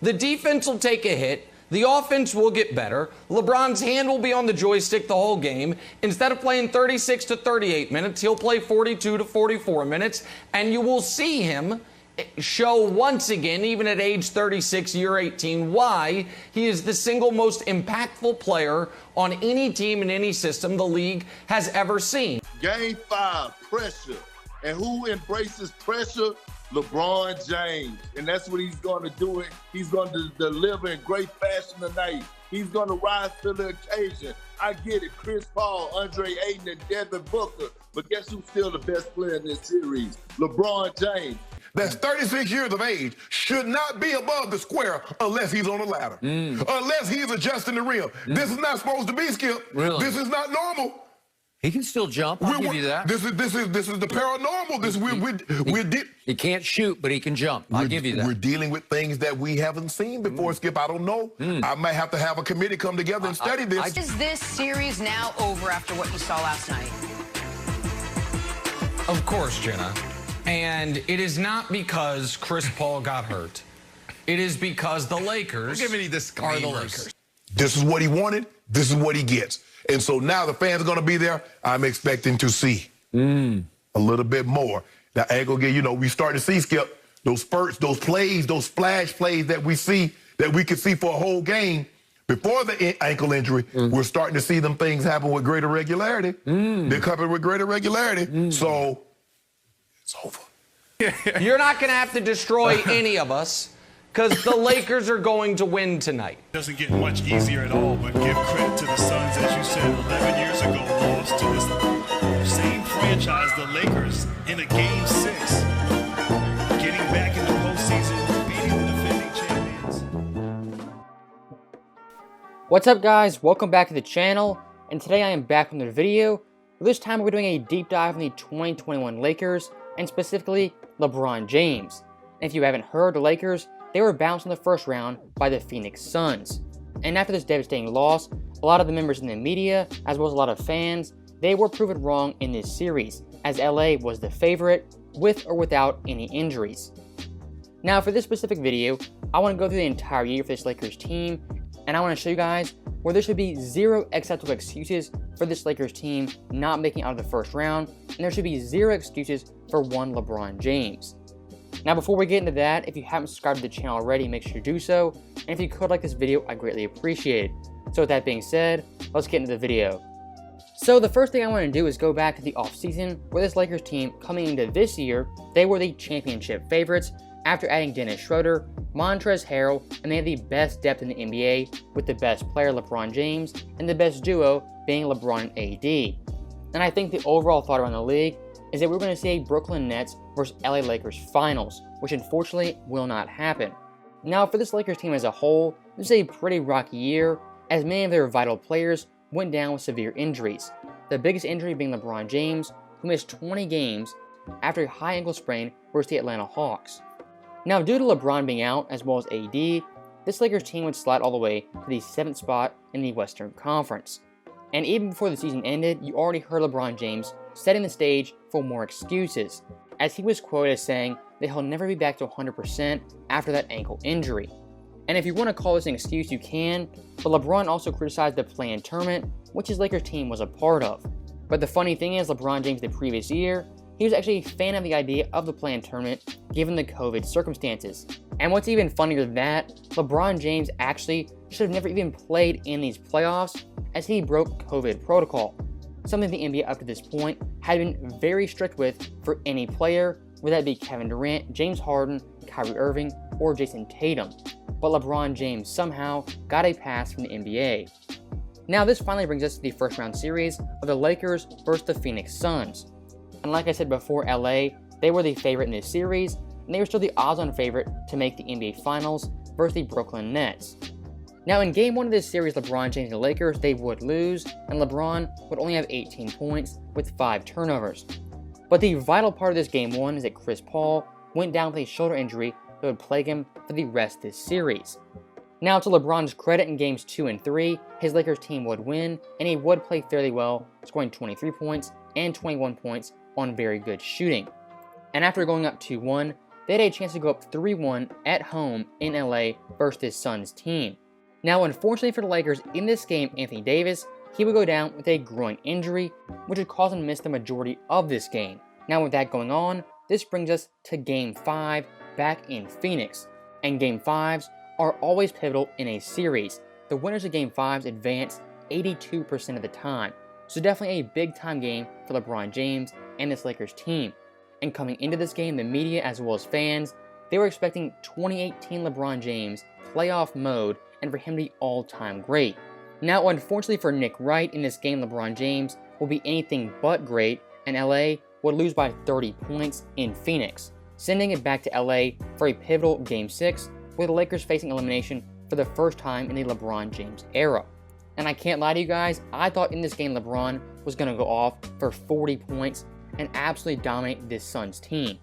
The defense will take a hit. The offense will get better. LeBron's hand will be on the joystick the whole game. Instead of playing 36 to 38 minutes, he'll play 42 to 44 minutes. And you will see him show once again, even at age 36, year 18, why he is the single most impactful player on any team in any system the league has ever seen. Game 5, pressure. And who embraces pressure? LeBron James. And that's what he's going to do. He's going to deliver in great fashion tonight. He's going to rise to the occasion. I get it. Chris Paul, Andre Ayton, and Devin Booker. But guess who's still the best player in this series? LeBron James. That's 36 years of age, should not be above the square unless he's on a ladder. Unless he's adjusting the rim. This is not supposed to be, Skip. Really? This is not normal. He can still jump. I'll give you that. This is the paranormal. He can't shoot, but he can jump. I'll give you that. We're dealing with things that we haven't seen before, Skip. I don't know. I might have to have a committee come together and study this. Is this series now over after what you saw last night? Of course, Jenna. And it is not because Chris Paul got hurt. It is because the Lakers are the Lakers. This is what he wanted. This is what he gets. And so now the fans are going to be there. I'm expecting to see a little bit more. Now, I ain't going to get, we start to see, Skip, those spurts, those plays, those splash plays that we see, that we could see for a whole game before the ankle injury. We're starting to see them things happen with greater regularity. They're coming with greater regularity. So it's over. You're not going to have to destroy any of us because the Lakers are going to win tonight. Doesn't get much easier at all, but give credit to the Suns, as you said, 11 years ago, lost to this same franchise, the Lakers, in a Game 6. Getting back in the postseason, beating the defending champions. What's up, guys? Welcome back to the channel, and today I am back with another video. This time we're doing a deep dive on the 2021 Lakers, and specifically LeBron James. And if you haven't heard, the Lakers, they were bounced in the first round by the Phoenix Suns. And after this devastating loss, a lot of the members in the media, as well as a lot of fans, they were proven wrong in this series, as LA was the favorite, with or without any injuries. Now for this specific video, I want to go through the entire year for this Lakers team, and I want to show you guys where there should be zero acceptable excuses for this Lakers team not making it out of the first round, and there should be zero excuses for one LeBron James. Now before we get into that, if you haven't subscribed to the channel already, make sure you do so, and if you could like this video, I greatly appreciate it. So with that being said, let's get into the video. So the first thing I want to do is go back to the offseason, where this Lakers team coming into this year, they were the championship favorites after adding Dennis Schroeder, Montrezl Harrell, and they had the best depth in the NBA, with the best player LeBron James, and the best duo being LeBron and AD. And I think the overall thought around the league is that we're going to see a Brooklyn Nets versus LA Lakers finals, which unfortunately will not happen. Now for this Lakers team as a whole, this is a pretty rocky year, as many of their vital players went down with severe injuries. The biggest injury being LeBron James, who missed 20 games after a high ankle sprain versus the Atlanta Hawks. Now due to LeBron being out, as well as AD, this Lakers team would slide all the way to the 7th spot in the Western Conference. And even before the season ended, you already heard LeBron James setting the stage for more excuses, as he was quoted as saying that he'll never be back to 100% after that ankle injury. And if you want to call this an excuse, you can, but LeBron also criticized the play-in tournament, which his Lakers team was a part of. But the funny thing is, LeBron James the previous year, he was actually a fan of the idea of the play-in tournament given the COVID circumstances. And what's even funnier than that, LeBron James actually should have never even played in these playoffs, as he broke COVID protocol, something the NBA up to this point had been very strict with for any player, whether that be Kevin Durant, James Harden, Kyrie Irving, or Jason Tatum. But LeBron James somehow got a pass from the NBA. Now this finally brings us to the first round series of the Lakers versus the Phoenix Suns. And like I said before, LA, they were the favorite in this series, and they were still the odds-on favorite to make the NBA Finals versus the Brooklyn Nets. Now in game 1 of this series, LeBron James and the Lakers, they would lose, and LeBron would only have 18 points with 5 turnovers. But the vital part of this game 1 is that Chris Paul went down with a shoulder injury that would plague him for the rest of this series. Now to LeBron's credit, in games 2 and 3, his Lakers team would win, and he would play fairly well, scoring 23 points and 21 points on very good shooting. And after going up 2-1, they had a chance to go up 3-1 at home in LA versus this Suns team. Now, unfortunately for the Lakers, in this game, Anthony Davis, he would go down with a groin injury, which would cause him to miss the majority of this game. Now, with that going on, this brings us to Game 5 back in Phoenix. And Game 5s are always pivotal in a series. The winners of Game 5s advance 82% of the time. So definitely a big time game for LeBron James and this Lakers team. And coming into this game, the media as well as fans, they were expecting 2018 LeBron James playoff mode and for him to be all-time great. Now, unfortunately for Nick Wright, in this game LeBron James will be anything but great, and LA would lose by 30 points in Phoenix, sending it back to LA for a pivotal Game 6, with the Lakers facing elimination for the first time in the LeBron James era. And I can't lie to you guys, I thought in this game LeBron was going to go off for 40 points and absolutely dominate this Suns team.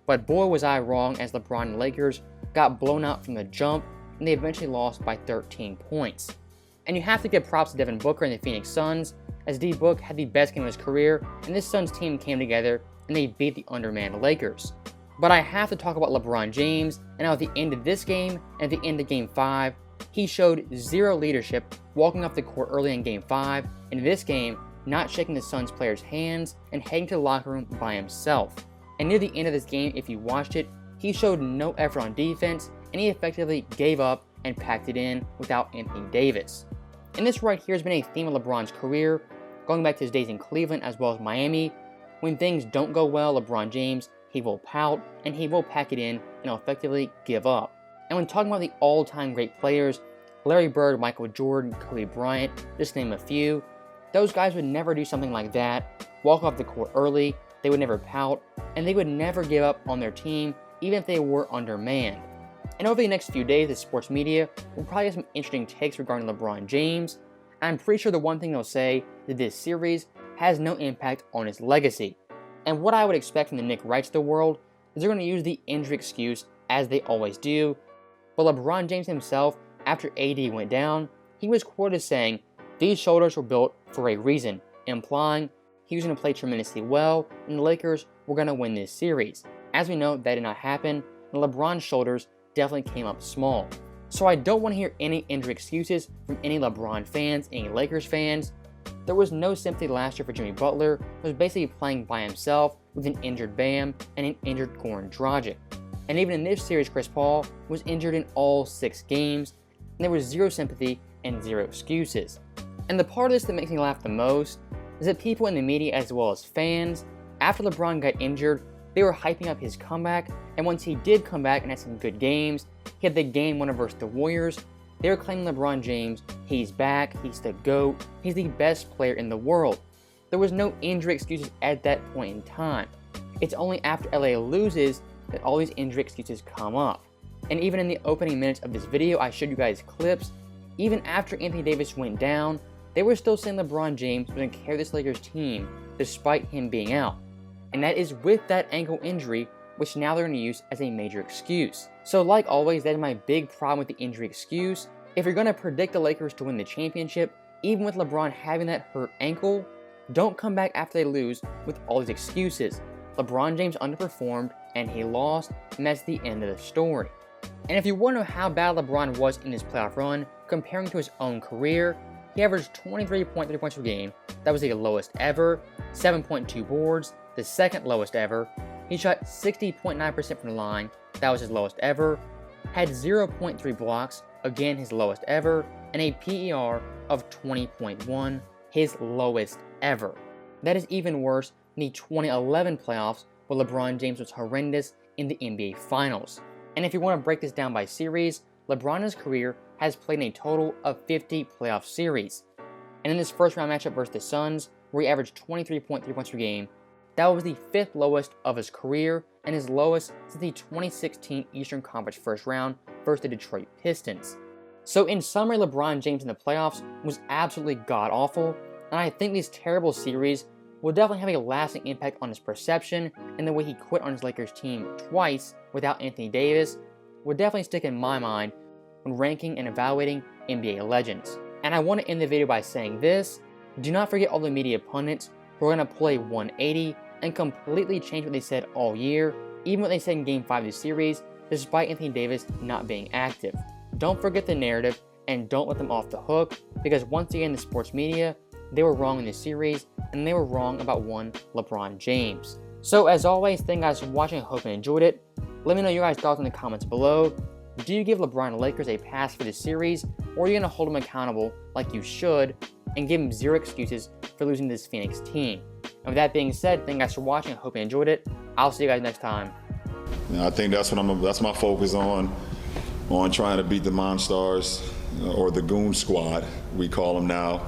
But boy was I wrong, as LeBron and Lakers got blown out from the jump, and they eventually lost by 13 points. And you have to give props to Devin Booker and the Phoenix Suns, as D-Book had the best game of his career, and this Suns team came together and they beat the undermanned Lakers. But I have to talk about LeBron James, and how at the end of this game and at the end of Game 5, he showed zero leadership, walking off the court early in Game 5, and in this game, not shaking the Suns players' hands and heading to the locker room by himself. And near the end of this game, if you watched it, he showed no effort on defense, and he effectively gave up and packed it in without Anthony Davis. And this right here has been a theme of LeBron's career, going back to his days in Cleveland as well as Miami. When things don't go well, LeBron James, he will pout and he will pack it in and he'll effectively give up. And when talking about the all-time great players, Larry Bird, Michael Jordan, Kobe Bryant, just to name a few, those guys would never do something like that, walk off the court early, they would never pout, and they would never give up on their team, even if they were undermanned. And over the next few days, the sports media will probably have some interesting takes regarding LeBron James, and I'm pretty sure the one thing they'll say is that this series has no impact on his legacy. And what I would expect from the Nick Wrights of the world is they're going to use the injury excuse, as they always do. But LeBron James himself, after AD went down, he was quoted as saying, "These shoulders were built for a reason," implying he was going to play tremendously well and the Lakers were going to win this series. As we know, that did not happen, and LeBron's shoulders definitely came up small. So I don't want to hear any injury excuses from any LeBron fans, any Lakers fans. There was no sympathy last year for Jimmy Butler, who was basically playing by himself with an injured Bam and an injured Goran Dragic. And even in this series, Chris Paul was injured in all 6 games, and there was zero sympathy and zero excuses. And the part of this that makes me laugh the most is that people in the media as well as fans, after LeBron got injured, they were hyping up his comeback, and once he did come back and had some good games, he had the game winner versus the Warriors, they were claiming LeBron James, he's back, he's the GOAT, he's the best player in the world. There was no injury excuses at that point in time. It's only after LA loses that all these injury excuses come up. And even in the opening minutes of this video, I showed you guys clips, even after Anthony Davis went down, they were still saying LeBron James was going to carry this Lakers team despite him being out. And that is with that ankle injury, which now they're going to use as a major excuse. So like always, that is my big problem with the injury excuse. If you're going to predict the Lakers to win the championship, even with LeBron having that hurt ankle, don't come back after they lose with all these excuses. LeBron James underperformed and he lost, and that's the end of the story. And if you want to know how bad LeBron was in his playoff run, comparing to his own career, he averaged 23.3 points per game. That was the lowest ever. 7.2 boards, the second lowest ever. He shot 60.9% from the line. That was his lowest ever. Had 0.3 blocks, again his lowest ever. And a PER of 20.1, his lowest ever. That is even worse than the 2011 playoffs, where LeBron James was horrendous in the NBA Finals. And if you want to break this down by series, LeBron in his career has played in a total of 50 playoff series. And in this first round matchup versus the Suns, where he averaged 23.3 points per game, that was the 5th lowest of his career and his lowest since the 2016 Eastern Conference first round versus the Detroit Pistons. So in summary, LeBron James in the playoffs was absolutely god-awful, and I think these terrible series will definitely have a lasting impact on his perception, and the way he quit on his Lakers team twice without Anthony Davis will definitely stick in my mind when ranking and evaluating NBA legends. And I want to end the video by saying this: do not forget all the media pundits who are going to play 180 and completely change what they said all year even what they said in Game 5 of the series, despite Anthony Davis not being active. Don't forget the narrative and don't let them off the hook, because once again, the sports media, they were wrong in this series, and they were wrong about one LeBron James. So as always, thank you guys for watching. I hope you enjoyed it. Let me know your guys' thoughts in the comments below. Do you give LeBron and Lakers a pass for this series, or are you going to hold them accountable like you should and give them zero excuses for losing to this Phoenix team? And with that being said, thank you guys for watching. I hope you enjoyed it. I'll see you guys next time. I think that's what that's my focus on trying to beat the Monstars, or the Goon Squad, we call them now.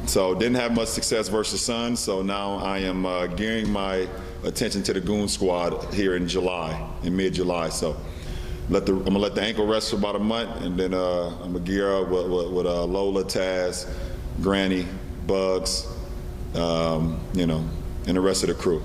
So didn't have much success versus Suns, so now I am gearing my attention to the Goon Squad here in July, in mid-July. So I'm gonna let the ankle rest for about a month, and then I'm gonna gear up with Lola, Taz, Granny, Bugs, and the rest of the crew.